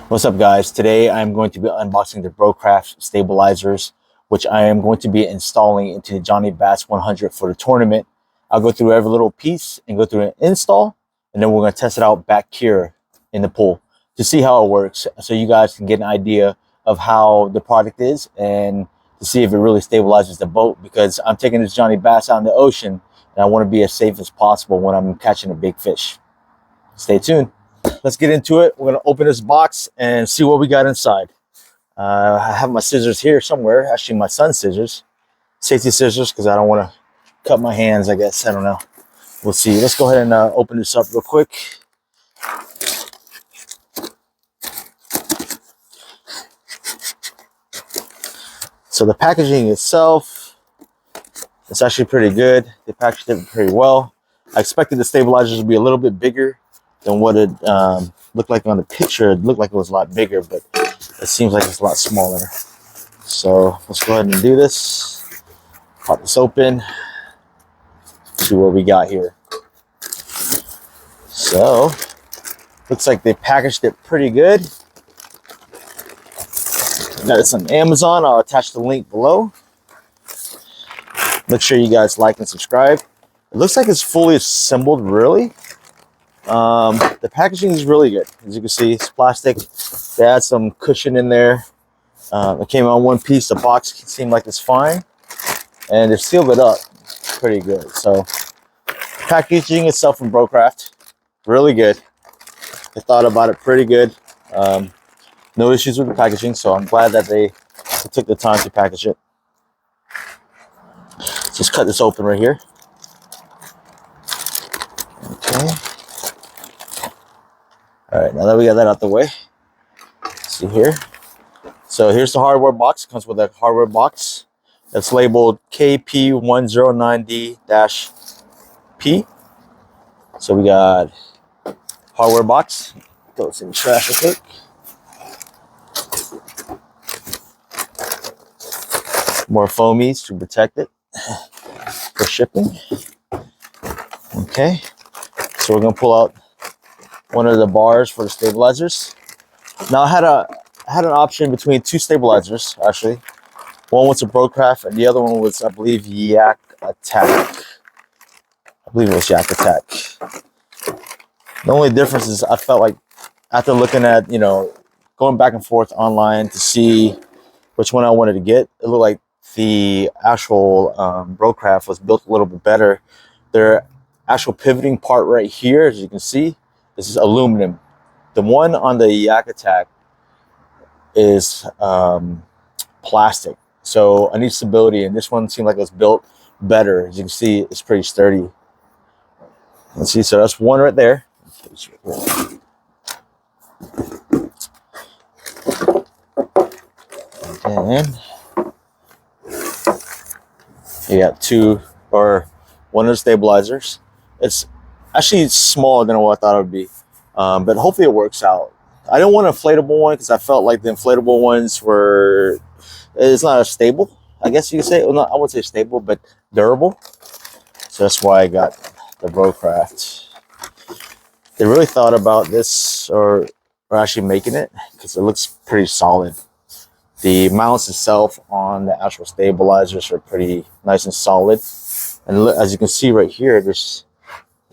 What's up, guys? Today I'm going to be unboxing the Brocraft stabilizers, which I am going to be installing into the Jonny Bass 100 for the tournament. I'll go through every little piece and go through an install, and then we're going to test it out back here in the pool to see how it works, so you guys can get an idea of how the product is and to see if it really stabilizes the boat, because I'm taking this Jonny Bass out in the ocean and I want to be as safe as possible when I'm catching a big fish. Stay tuned. Let's get into it. We're going to open this box and see what we got inside. I have my scissors here somewhere. Actually, my son's scissors. Safety scissors, because I don't want to cut my hands, I guess. I don't know. We'll see. Let's go ahead and open this up real quick. So the packaging itself, it's actually pretty good. They packaged it pretty well. I expected the stabilizers to be a little bit bigger than what it looked like on the picture. It looked like it was a lot bigger, but it seems like it's a lot smaller. So let's go ahead and do this. Pop this open. See what we got here. So looks like they packaged it pretty good. Got it on Amazon. I'll attach the link below. Make sure you guys like and subscribe. It looks like it's fully assembled, really. The packaging is really good. As you can see, it's plastic. They had some cushion in there. It came on one piece. The box seemed like it's fine, and they sealed it up pretty good. So packaging itself from Brocraft, really good. They thought about it pretty good. No issues with the packaging, so I'm glad that they took the time to package it. Just cut this open right here. Okay. All right, now that we got that out the way, let's see here. So here's the hardware box. It comes with a hardware box that's labeled KP109D-P. So we got hardware box. Throw this in the trash real quick. More foamies to protect it for shipping. Okay, so we're gonna pull out one of the bars for the stabilizers. Now I had an option between two stabilizers, actually. One was a Brocraft and the other one was, I believe, Yak Attack. I believe it was Yak Attack. The only difference is I felt like after looking at, going back and forth online to see which one I wanted to get, it looked like the actual Brocraft was built a little bit better. Their actual pivoting part right here, as you can see, this is aluminum. The one on the Yak Attack is plastic. So I need stability, and this one seemed like it was built better. As you can see, it's pretty sturdy. Let's see, so that's one right there. And you got two, or one of the stabilizers. It's actually smaller than what I thought it would be, but hopefully it works out. I don't want an inflatable one because I felt like the inflatable ones were, it's not as stable, I guess you could say. Well, not, I wouldn't say stable, but durable. So that's why I got the Brocraft. They really thought about this, or actually making it, because it looks pretty solid. The mounts itself on the actual stabilizers are pretty nice and solid. And look, as you can see right here, there's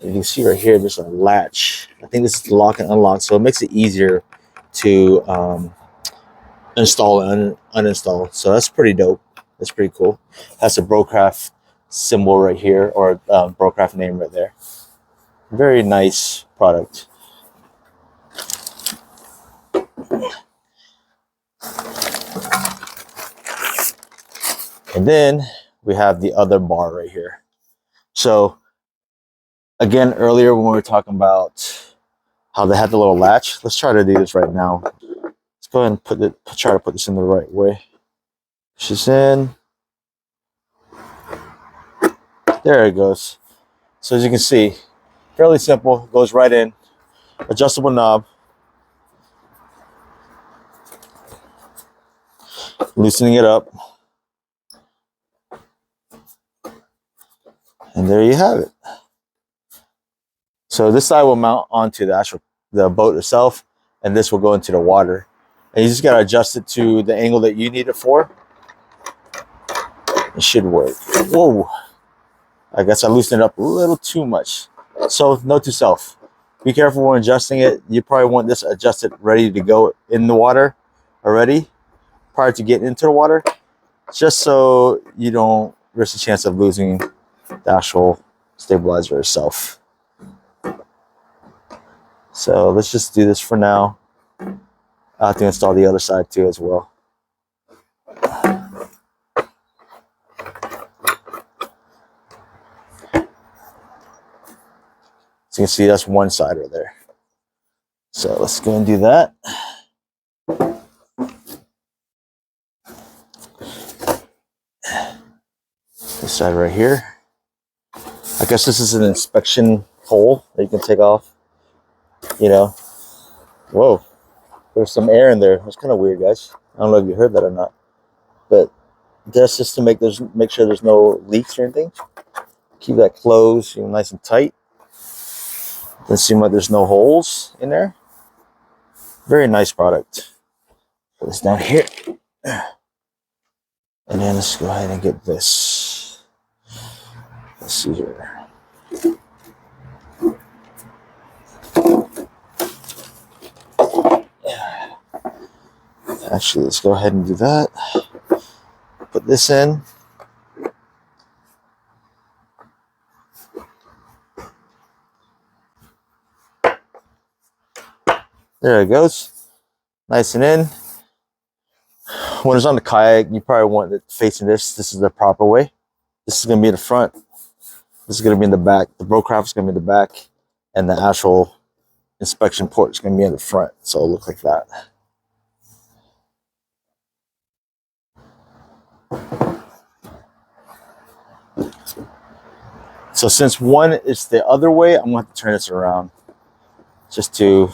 a latch. I think this is lock and unlock, so it makes it easier to install and uninstall. So that's pretty dope. That's pretty cool. Has a Brocraft symbol right here, or Brocraft name right there. Very nice product. And then we have the other bar right here. So again, earlier when we were talking about how they had the little latch, let's try to do this right now. Let's go ahead and try to put this in the right way. Push this in. There it goes. So as you can see, fairly simple, goes right in. Adjustable knob. Loosening it up. And there you have it. So this side will mount onto the boat itself, and this will go into the water. And you just got to adjust it to the angle that you need it for. It should work. Whoa, I guess I loosened it up a little too much. So note to self, be careful when adjusting it. You probably want this adjusted ready to go in the water already prior to getting into the water, just so you don't risk the chance of losing the actual stabilizer itself. So let's just do this for now. I have to install the other side too as well. So you can see that's one side right there. So let's go and do that. This side right here. I guess this is an inspection hole that you can take off. You know, whoa, there's some air in there. It's kind of weird, guys. I don't know if you heard that or not, but that's just to make sure there's no leaks or anything. Keep that closed, nice and tight. Doesn't seem like there's no holes in there. Very nice product. Put this down here. And then let's go ahead and get this. Let's see here. Actually, let's go ahead and do that. Put this in. There it goes. Nice and in. When it's on the kayak, you probably want it facing this. This is the proper way. This is going to be in the front. This is going to be in the back. The Brocraft is going to be in the back. And the actual inspection port is going to be in the front. So it'll look like that. So since one is the other way, I'm going to have to turn this around. Just to...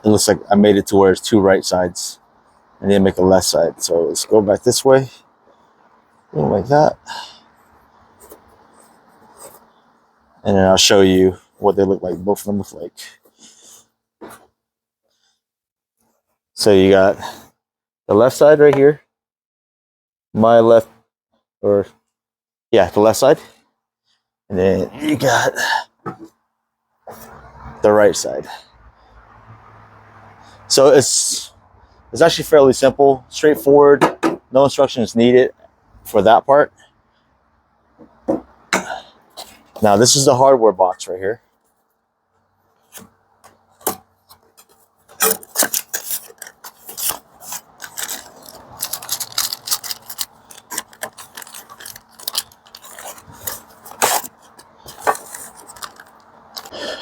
It looks like I made it to where it's two right sides. And then make a left side. So let's go back this way. Like that. And then I'll show you what they look like. Both of them look like. So you got the left side right here. My left, or yeah, the left side. And then you got the right side. So it's actually fairly simple, straightforward. No instructions needed for that part. Now this is the hardware box right here.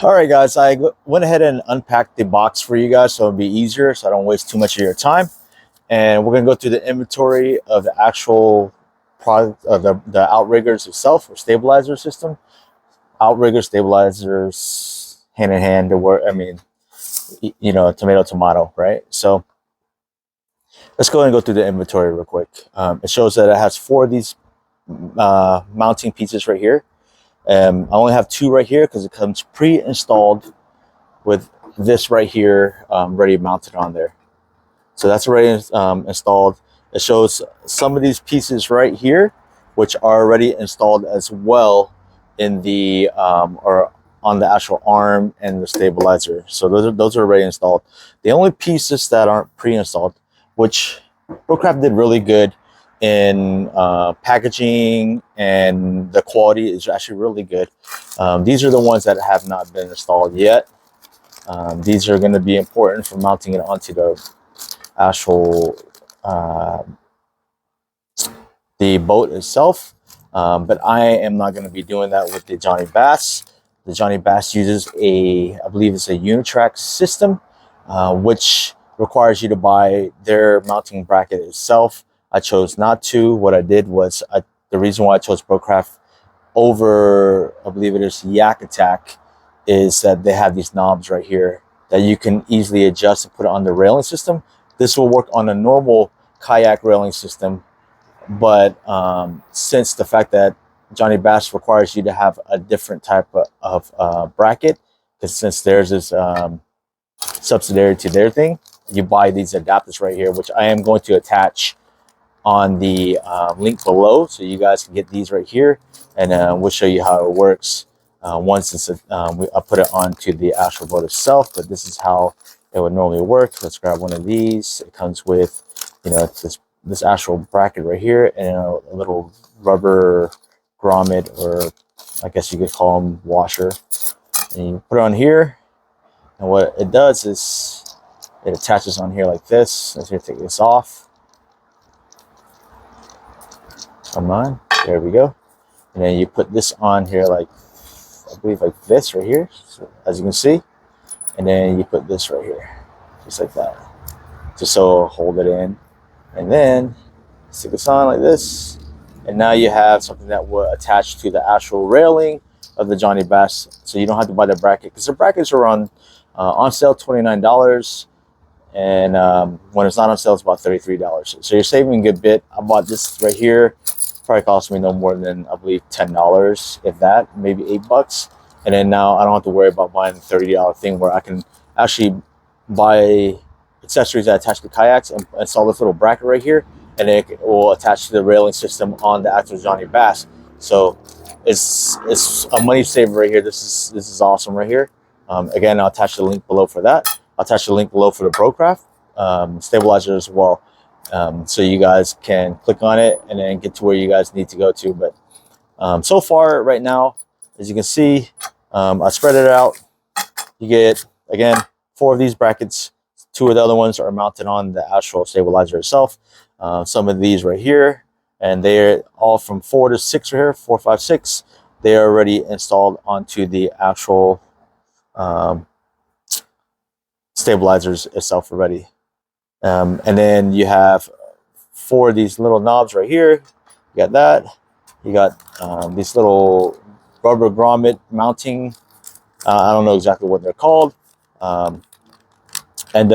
All right, guys, I went ahead and unpacked the box for you guys so it'll be easier, so I don't waste too much of your time. And we're gonna go through the inventory of the actual product, the outriggers itself, or stabilizer system. Outriggers, stabilizers, hand in hand. Tomato, right? So let's go ahead and go through the inventory real quick. It shows that it has 4 of these mounting pieces right here. I only have 2 right here because it comes pre-installed with this right here ready mounted on there. So that's already installed. It shows some of these pieces right here, which are already installed as well in the or on the actual arm and the stabilizer. So those are already installed. The only pieces that aren't pre-installed, which Brocraft did really good in packaging, and the quality is actually really good. These are the ones that have not been installed yet. These are going to be important for mounting it onto the actual the boat itself, but I am not going to be doing that with the Jonny Bass. The Jonny Bass uses I believe it's a Unitrack system, which requires you to buy their mounting bracket itself. I chose not to. What I did was, the reason why I chose Brocraft over, I believe it is Yak Attack, is that they have these knobs right here that you can easily adjust and put it on the railing system. This will work on a normal kayak railing system, but since the fact that Jonny Bass requires you to have a different type of bracket, because since theirs is subsidiary to their thing. You buy these adapters right here, which I am going to attach on the link below, so you guys can get these right here, and we'll show you how it works once it's I put it onto the actual boat itself. But this is how it would normally work. Let's grab one of these. It comes with, you know, this actual bracket right here, and a little rubber grommet, or I guess you could call them washer, and you put it on here, and what it does is it attaches on here like this. Let's take this off. Come on, there we go. And then you put this on here, like, I believe like this right here, so, as you can see. And then you put this right here, just like that, just so it'll hold it in. And then stick this on like this, and now you have something that will attach to the actual railing of the Jonny Bass, so you don't have to buy the bracket, because the brackets are on sale $29, and when it's not on sale, it's about $33. So you're saving a good bit. I bought this right here. Probably cost me no more than, I believe, $10, if that, maybe $8. And then now I don't have to worry about buying the $30 thing, where I can actually buy accessories that attach to kayaks and install this little bracket right here, and it will attach to the railing system on the actual Jonny Bass. So it's a money saver right here. This is awesome right here. Again, I'll attach the link below for that. I'll attach the link below for the Brocraft stabilizer as well. So you guys can click on it and then get to where you guys need to go to. But so far right now, as you can see, I spread it out. You get, again, 4 of these brackets. 2 of the other ones are mounted on the actual stabilizer itself. Some of these right here, and they're all from 4 to 6 right here, 4, 5, 6. They are already installed onto the actual stabilizers itself already. And then you have 4 of these little knobs right here. You got that. You got these little rubber grommet mounting. I don't know exactly what they're called. And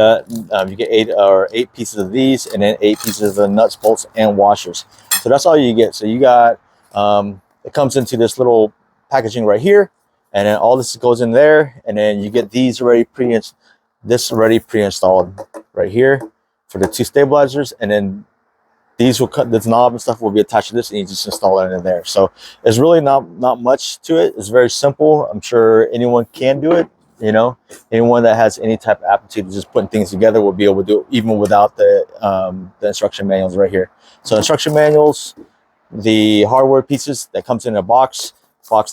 you get 8 pieces of these, and then 8 pieces of the nuts, bolts, and washers. So that's all you get. So you got, it comes into this little packaging right here, and then all this goes in there, and then you get these already pre-installed right here for the 2 stabilizers, and then these will cut, this knob and stuff will be attached to this, and you just install it in there. So it's really not much to it. It's very simple. I'm sure anyone can do it. You know, anyone that has any type of aptitude to just putting things together will be able to do it, even without the instruction manuals right here. So instruction manuals, the hardware pieces that comes in a box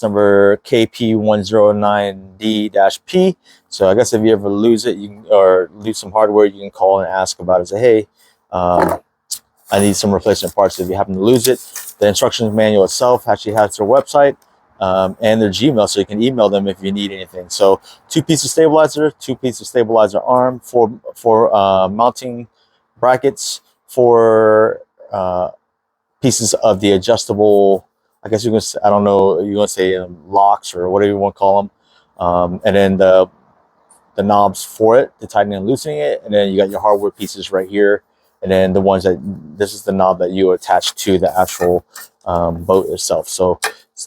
number KP109D-P. So I guess if you ever lose it, or lose some hardware, you can call and ask about it. Say, hey, I need some replacement parts if you happen to lose it. The instructions manual itself actually has their website and their Gmail, so you can email them if you need anything. So 2 pieces stabilizer, 2 pieces stabilizer arm, 4 mounting brackets, 4 pieces of the adjustable, I guess you can, I don't know, you're gonna say locks or whatever you want to call them, and then the knobs for it, the tightening and loosening it, and then you got your hardware pieces right here, and then the ones that, this is the knob that you attach to the actual boat itself. So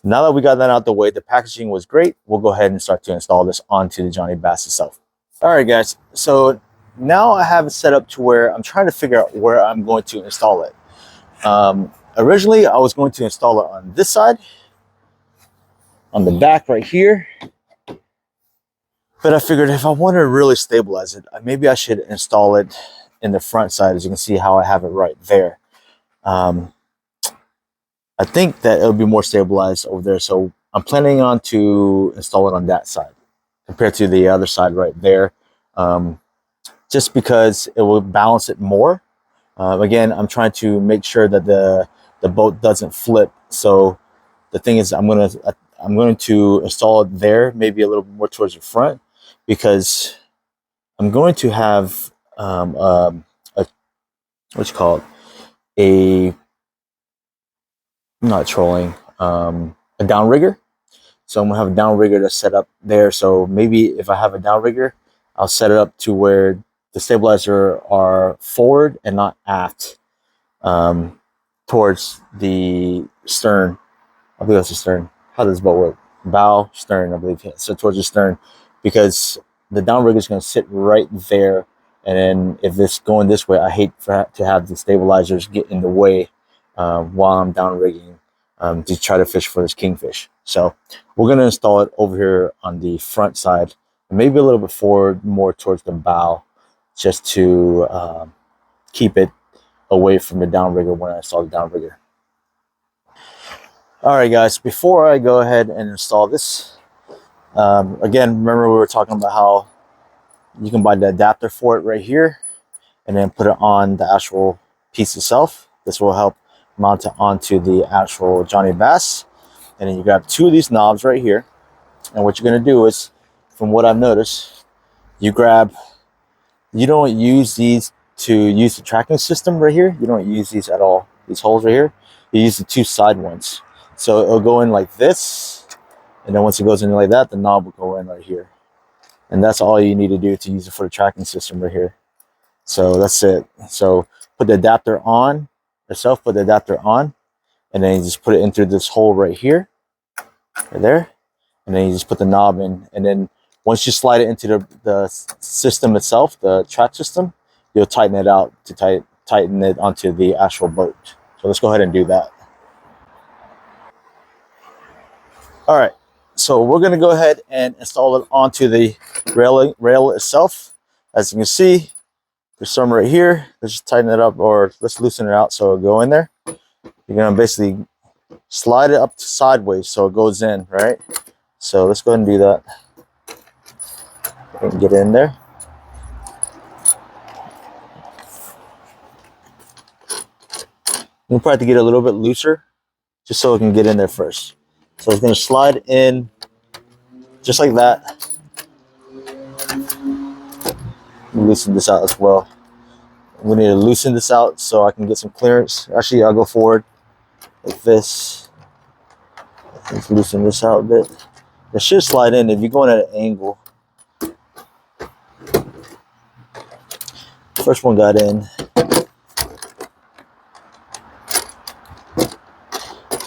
now that we got that out the way, the packaging was great. We'll go ahead and start to install this onto the Jonny Bass itself. All right, guys. So now I have it set up to where I'm trying to figure out where I'm going to install it. Originally, I was going to install it on this side, on the back right here. But I figured if I want to really stabilize it, maybe I should install it in the front side. As you can see how I have it right there. I think that it'll be more stabilized over there. So I'm planning on to install it on that side compared to the other side right there. Just because it will balance it more. Again, I'm trying to make sure that the boat doesn't flip. So the thing is, I'm going to install it there, maybe a little bit more towards the front, because I'm going to have what you call it, not trolling, a downrigger. So I'm gonna have a downrigger that's set up there. So maybe if I have a downrigger, I'll set it up to where the stabilizer are forward and not aft, towards the stern. I believe that's the stern. How does this boat work? Bow, stern, I believe. So towards the stern, because the downrigger is going to sit right there. And then if it's going this way, I hate to have the stabilizers get in the way while I'm downrigging to try to fish for this kingfish. So we're going to install it over here on the front side, maybe a little bit forward, more towards the bow, just to keep it away from the downrigger when I install the downrigger. All right, guys, before I go ahead and install this, again, remember we were talking about how you can buy the adapter for it right here and then put it on the actual piece itself. This will help mount it onto the actual Jonny Bass. And then you grab two of these knobs right here. And what you're going to do is, from what I've noticed, you don't use these to use the tracking system right here. You don't use these at all, these holes right here. You use the two side ones. So it'll go in like this. And then once it goes in like that, the knob will go in right here. And that's all you need to do to use it for the tracking system right here. So that's it. So put the adapter on yourself, put the adapter on, and then you just put it in through this hole right here, right there. And then you just put the knob in. And then once you slide it into the system itself, the track system, you'll tighten it out to tighten it onto the actual boat. So let's go ahead and do that. All right. So we're going to go ahead and install it onto the rail itself. As you can see, there's some right here. Let's just tighten it up, or let's loosen it out so it'll go in there. You're going to basically slide it up sideways so it goes in, right? So let's go ahead and do that. And get in there. You'll probably have to get a little bit looser just so it can get in there first. So it's going to slide in just like that. Loosen this out as well. We need to loosen this out so I can get some clearance. Actually, I'll go forward like this. Let's loosen this out a bit. It should slide in if you're going at an angle. First one got in.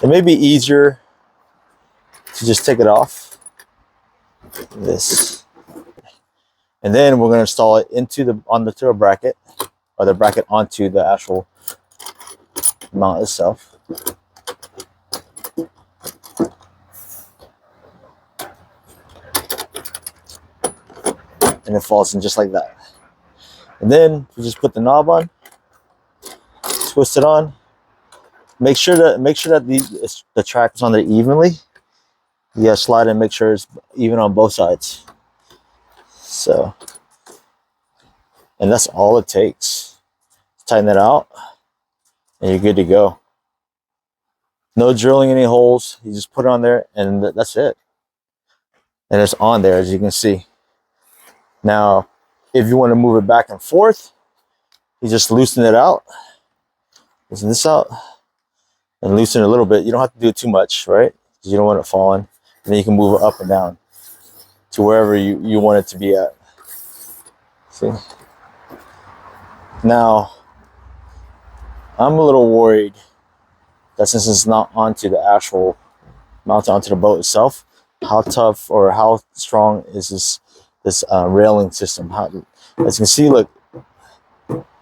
It may be easier to just take it off. This. And then we're going to install it onto a bracket, or the bracket onto the actual mount itself. And it falls in just like that. And then we just put the knob on, twist it on. Make sure that the track is on there evenly. You gotta slide and make sure it's even on both sides. So, and that's all it takes. Tighten it out, and you're good to go. No drilling any holes. You just put it on there, and that's it. And it's on there, as you can see. Now, if you want to move it back and forth, you just loosen it out. Loosen this out, and loosen it a little bit. You don't have to do it too much, right? Because you don't want it falling. And then you can move it up and down to wherever you want it to be at. See? Now, I'm a little worried that since it's not onto the actual mounted onto the boat itself, how tough or how strong is this railing system? As you can see, look,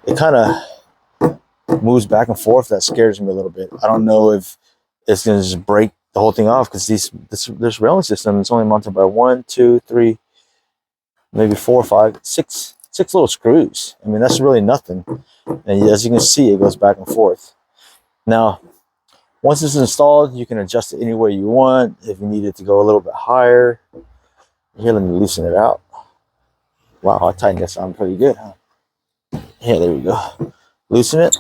it kind of moves back and forth. That scares me a little bit. I don't know if it's going to just break the whole thing off, because this railing system is only mounted by 1, 2, 3, maybe 4, 5, 6 little screws. I mean, that's really nothing. And as you can see, it goes back and forth. Now, once it's installed, you can adjust it any way you want. If you need it to go a little bit higher, here, let me loosen it out. Wow, I tightened this on pretty good, huh? Yeah, there we go. Loosen it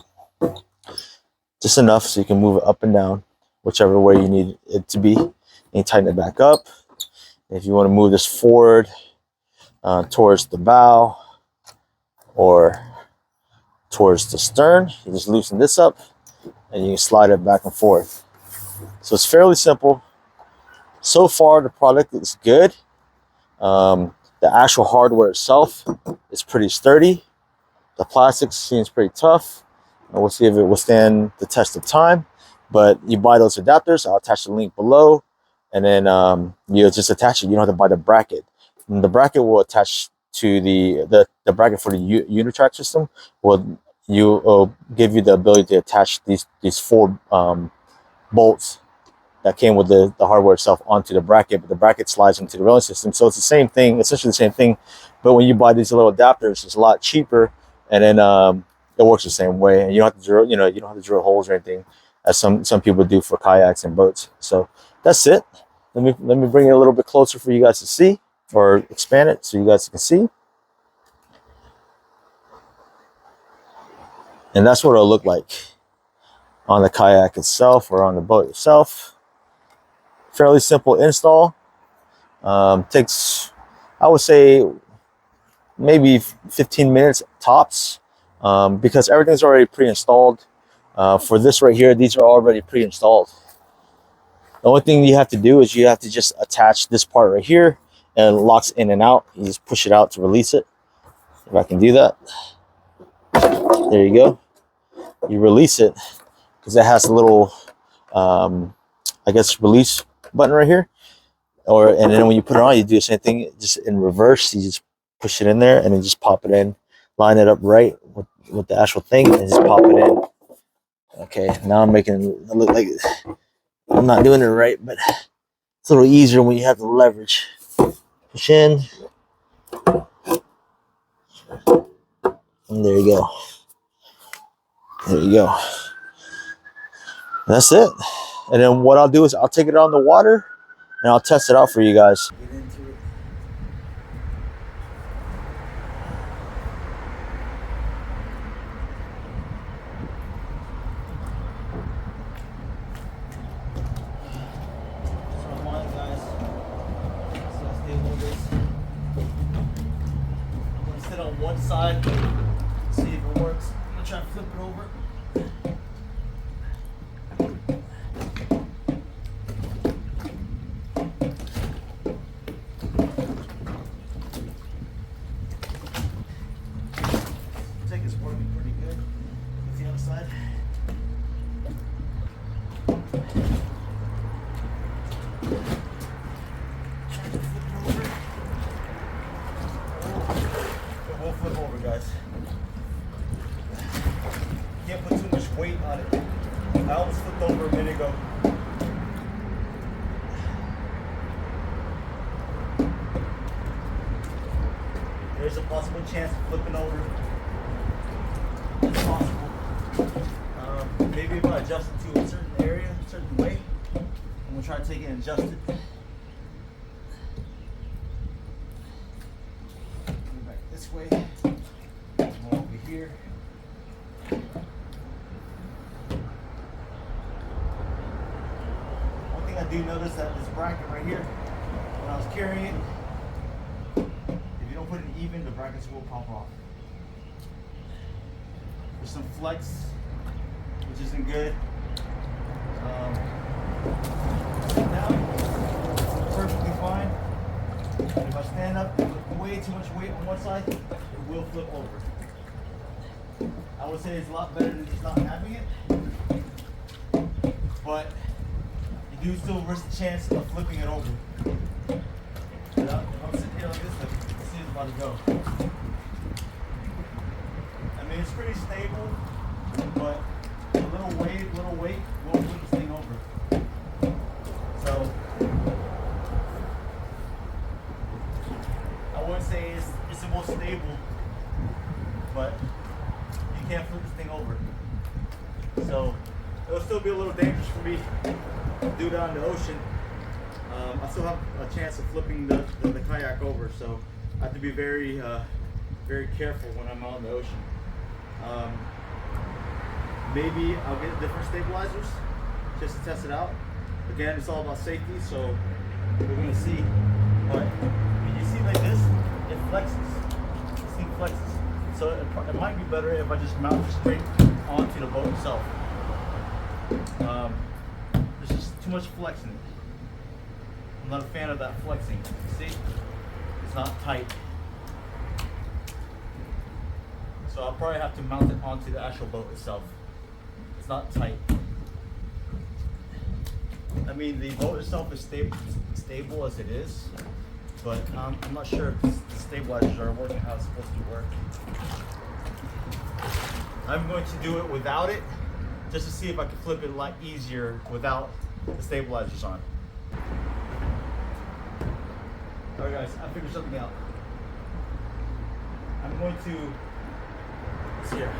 just enough so you can move it up and down, whichever way you need it to be. And you tighten it back up. If you want to move this forward towards the bow or towards the stern, you just loosen this up and you can slide it back and forth. So it's fairly simple. So far, the product looks good. The actual hardware itself is pretty sturdy. The plastic seems pretty tough. And we'll see if it will stand the test of time. But you buy those adapters. I'll attach the link below. And then you just attach it. You don't have to buy the bracket. And the bracket will attach to the bracket for the unitrack system will give you the ability to attach these four bolts that came with the hardware itself onto the bracket, but the bracket slides into the railing system. So it's the same thing, essentially the same thing. But when you buy these little adapters, it's a lot cheaper, and then it works the same way. And you don't have to drill, you don't have to drill holes or anything, as some people do for kayaks and boats. So that's it. Let me bring it a little bit closer for you guys to see, or expand it so you guys can see. And that's what it'll look like on the kayak itself or on the boat itself. Fairly simple install. Takes, I would say, maybe 15 minutes tops, because everything's already pre-installed. For this right here, these are already pre-installed. The only thing you have to do is you have to just attach this part right here, and it locks in and out. You just push it out to release it. If I can do that. There you go. You release it because it has a little, I guess, release button right here. And then when you put it on, you do the same thing, just in reverse. You just push it in there and then just pop it in, line it up right with the actual thing, and just pop it in. Okay, now I'm making it look like I'm not doing it right, but it's a little easier when you have the leverage. Push in, and there you go. There you go. That's it. And then what I'll do is I'll take it out in the water and I'll test it out for you guys. Get into it. So I'm on it, guys. So let's stable this. I'm gonna sit on one side, see if it works. I'm gonna try to flip it over. Flip over, guys. Can't put too much weight on it. I almost flipped over a minute ago. There's a possible chance of flipping over. It's possible. Maybe if I adjust it to a certain area, a certain way, I'm gonna try to take it and adjust it. This way, over here. One thing I do notice that this bracket right here, when I was carrying it, if you don't put it even, the brackets will pop off. There's some flex, which isn't good. Sit down, perfectly fine. If I stand up and put way too much weight on one side, it will flip over. I would say it's a lot better than just not having it, but you do still risk the chance of flipping it over. If I'm sitting here like this, let's see it's about to go. I mean, it's pretty stable, but a little weight will flip this thing over. So I wouldn't say it's the most stable, but you can't flip this thing over. So it'll still be a little dangerous for me to do that in the ocean. I still have a chance of flipping the kayak over, so I have to be very careful when I'm out in the ocean. Maybe I'll get different stabilizers just to test it out. Again, it's all about safety, so we're gonna see. But when you see like this, it flexes. This thing flexes. So it might be better if I just mount it straight onto the boat itself. There's just too much flex in it. I'm not a fan of that flexing. See? It's not tight. So I'll probably have to mount it onto the actual boat itself. It's not tight. I mean, the boat itself is stable as it is, but I'm not sure if the stabilizers are working how it's supposed to work. I'm going to do it without it, just to see if I can flip it a lot easier without the stabilizers on. All right, guys, I figured something out. I'm going to, let's see here.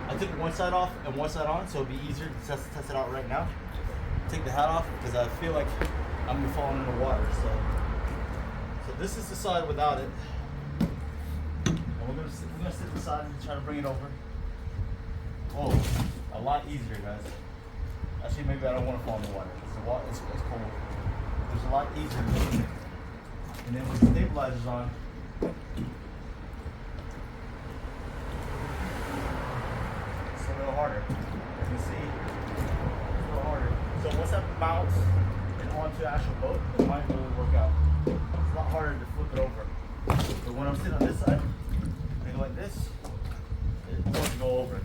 I took one side off and one side on, so it'll be easier to test it out right now. Take the hat off because I feel like I'm gonna be falling in the water. So this is the side without it. And we're gonna sit beside and try to bring it over. Oh, a lot easier, guys. Actually, maybe I don't want to fall in the water. It's cold. There's a lot easier. And then with the stabilizers on, it's a little harder. As you can see, it's a little harder. So once that mounts and onto the actual boat, it might really work out. It's a lot harder to flip it over. But when I'm sitting on this side, I go like this, it doesn't go over.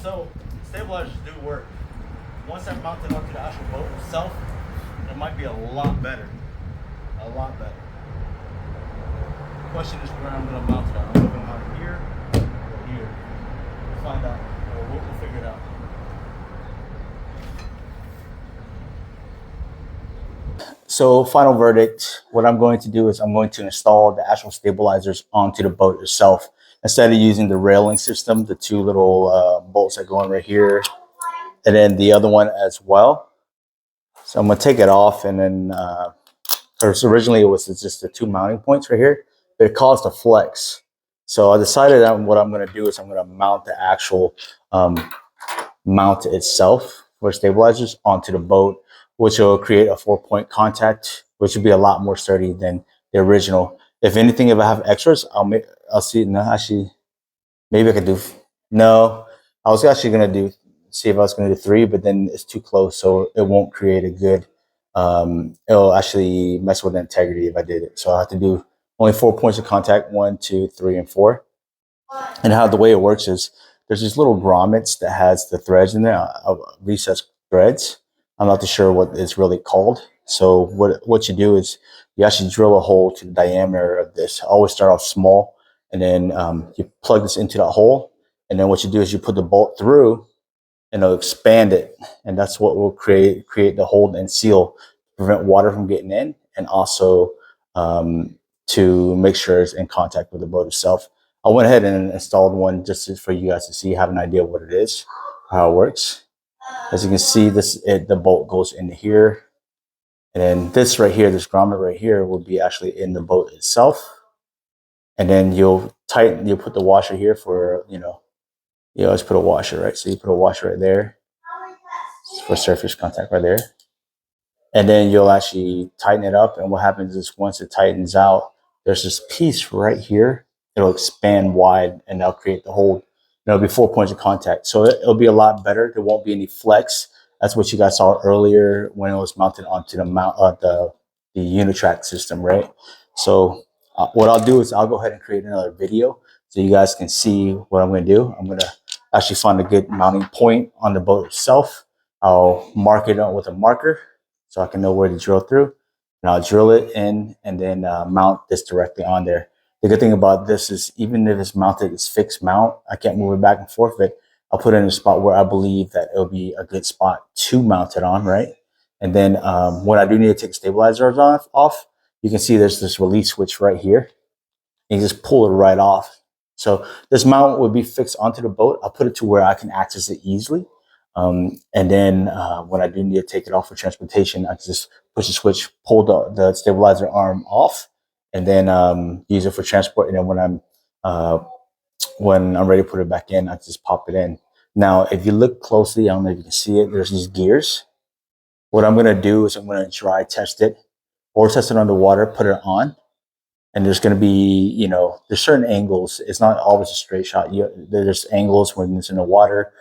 So stabilizers do work. Once they're mounted onto the actual boat itself, it might be a lot better. A lot better. The question is where I'm going to mount it on. I'm going to mount it here or here. We'll find out. We'll figure it out. So final verdict, what I'm going to do is I'm going to install the actual stabilizers onto the boat itself. Instead of using the railing system, the two little bolts that go in right here, and then the other one as well. So I'm going to take it off, and then originally it was just the two mounting points right here, but it caused a flex. So I decided that what I'm going to do is I'm going to mount the actual mount itself for stabilizers onto the boat, which will create a 4-point contact, which will be a lot more sturdy than the original. If anything, if I have extras, I'll see. No, actually, maybe I could do. No, I was actually gonna see if I was gonna do 3, but then it's too close, so it won't create a good. It'll actually mess with the integrity if I did it. So I have to do only 4 points of contact: 1, 2, 3, and 4. And how the way it works is there's these little grommets that has the threads in there, recessed threads. I'm not too sure what it's really called. So what you do is you actually drill a hole to the diameter of this. I always start off small, and then you plug this into that hole, and then what you do is you put the bolt through, and it'll expand it, and that's what will create the hold and seal, prevent water from getting in, and also to make sure it's in contact with the boat itself. I went ahead and installed one just for you guys to see, have an idea of what it is, how it works. As you can see, the bolt goes into here, and then this right here, this grommet right here, will be actually in the boat itself. And then you'll put the washer here for you always put a washer, right? So you put a washer right there for surface contact right there. And then you'll actually tighten it up. And what happens is once it tightens out, there's this piece right here. It'll expand wide and that'll create the hold. It'll be 4 points of contact. So it'll be a lot better. There won't be any flex. That's what you guys saw earlier when it was mounted onto the Unitrack system, right? So what I'll do is I'll go ahead and create another video so you guys can see what I'm going to do. I'm going to actually find a good mounting point on the boat itself. I'll mark it out with a marker so I can know where to drill through. And I'll drill it in and then mount this directly on there. The good thing about this is even if it's mounted, it's fixed mount, I can't move it back and forth. But I'll put it in a spot where I believe that it'll be a good spot to mount it on, right? And then when I do need to take the stabilizers off, you can see there's this release switch right here. And you just pull it right off. So this mount would be fixed onto the boat. I'll put it to where I can access it easily. And then when I do need to take it off for transportation, I just push the switch, pull the stabilizer arm off, and then use it for transport. And then when I'm ready to put it back in, I just pop it in. Now, if you look closely, I don't know if you can see it, there's these gears. What I'm going to do is I'm going to dry test it or test it underwater, put it on. And there's going to be, there's certain angles. It's not always a straight shot. There's angles when it's in the water.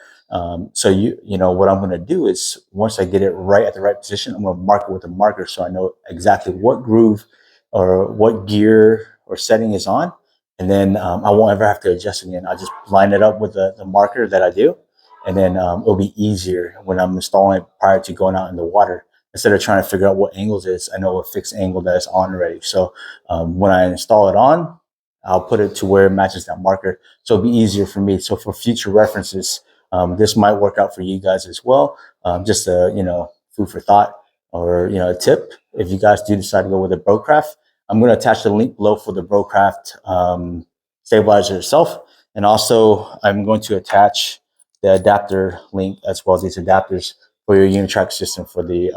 So what I'm going to do is once I get it right at the right position, I'm going to mark it with a marker so I know exactly what groove or what gear or setting is on. And then I won't ever have to adjust again. I just line it up with the marker that I do. And then it'll be easier when I'm installing it prior to going out in the water instead of trying to figure out what angles it is, I know a fixed angle that is on already. So when I install it on, I'll put it to where it matches that marker. So it'll be easier for me. So for future references, this might work out for you guys as well. Just a, food for thought, or, a tip. If you guys do decide to go with a Brocraft, I'm going to attach the link below for the Brocraft stabilizer itself. And also I'm going to attach the adapter link, as well as these adapters for your Unitrack system for the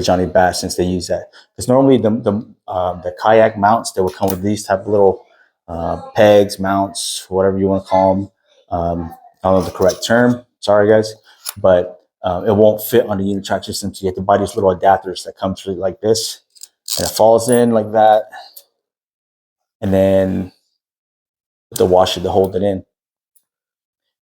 Jonny Bass, since they use that. Because normally the kayak mounts, they will come with these type of little pegs, mounts, whatever you want to call them. I don't know the correct term. Sorry, guys, but it won't fit on the Unitrack system. So you have to buy these little adapters that come through like this, and it falls in like that, and then the washer to hold it in.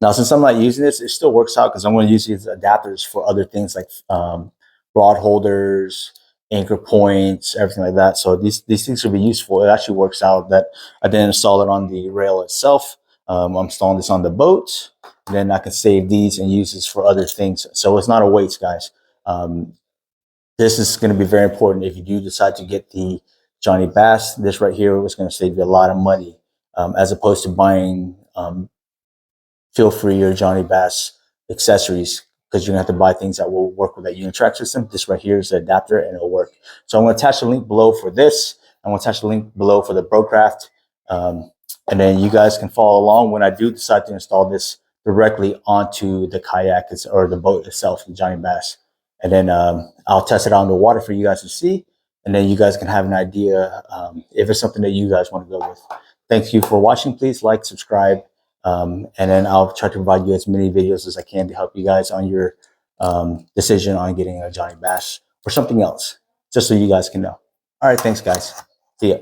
Now, since I'm not using this, it still works out because I'm going to use these adapters for other things like rod holders, anchor points, everything like that. So these things will be useful. It actually works out that I didn't install it on the rail itself. I'm installing this on the boat. Then I can save these and use this for other things. So it's not a waste, guys. This is going to be very important if you do decide to get the Jonny Bass. This right here was going to save you a lot of money, as opposed to buying Feel Free or Jonny Bass accessories, because you're gonna have to buy things that will work with that Unitrack system. This right here is the adapter, and it'll work. So I'm gonna attach the link below for this. I'm gonna attach the link below for the Brocraft, and then you guys can follow along when I do decide to install this directly onto the kayak or the boat itself, the Jonny Bass. And then I'll test it out in the water for you guys to see, and then you guys can have an idea if it's something that you guys want to go with. Thank you for watching. Please like, subscribe. And then I'll try to provide you as many videos as I can to help you guys on your decision on getting a Jonny Bass or something else, just so you guys can know. All right, thanks, guys. See ya.